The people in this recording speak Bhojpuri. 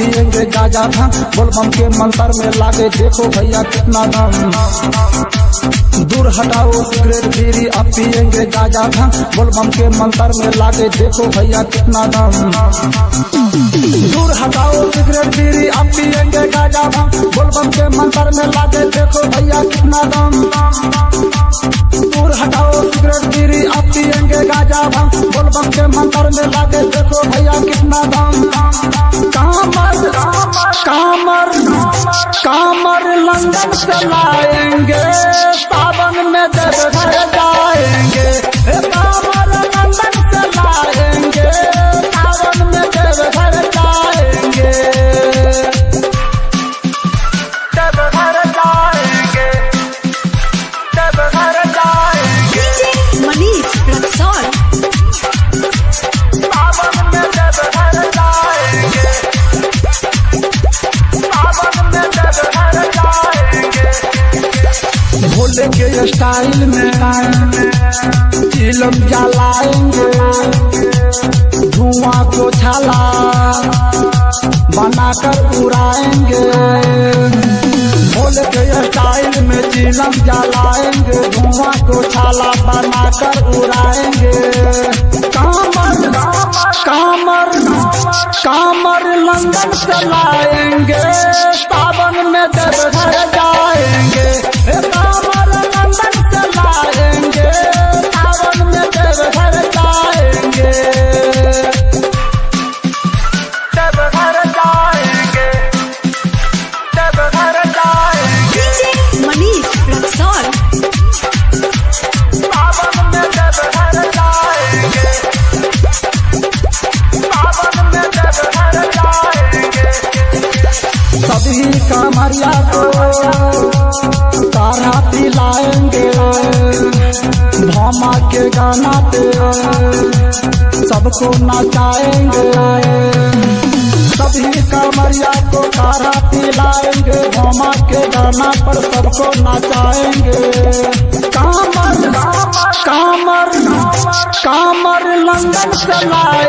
पिएंगे गाजा भांग, बोलबम के मंत्र में लागे देखो भैया कितना दम। दूर हटाओ सिगरेट बीड़ी, अब पिएंगे गाजा भांग, बोलबम के मंत्र में लागे देखो भैया कितना दम। दूर हटाओ सिगरेट बीड़ी, अब पिएंगे गाजा भांग, बोलबम के मंत्र में लागे देखो भैया कितना दम। दूर हटाओ सिगरेट बीड़ी, अब पिएंगे गाजा भांग, बोलबम के मंत्र में लागे देखो भैया कितना दम। कामर कामर कामर लंदन से लाएंगे, सावन में देवघर जाएंगे। कामर लंदन से लाएंगे, सावन में देवघर जाएंगे। देवघर जाएंगे, देवघर जाएंगे। मनीष रक्सौल सावन में देवघर जाएंगे, सावन में देवघर जाएंगे। भोले के स्टाइल में चिलम जलाएंगे, धुआं को छाला बनाकर उड़ाएंगे। भोले के स्टाइल में चिलम जलाएंगे, धुआं को छाला बनाकर उड़ाएंगे। कामर कामर कामर लंदन से लाएंगे, सावन में देवघर जाएंगे। कामर लंदन से लाएंगे, सावन में देवघर जाएंगे। देवघर जाएंगे, देवघर जाएंगे। मनीष रक्सौल सावन में देवघर जाएंगे, सावन में देवघर जाएंगे। सभी कांवरिया को काढ़ा पिलाएंगे, भामा के गाना पे सबको नचाएंगे। सभी कांवरिया को काढ़ा पिलाएंगे, भामा के गाना पर सबको नचाएंगे। कामर कामर कामर लंदन से लाएंगे,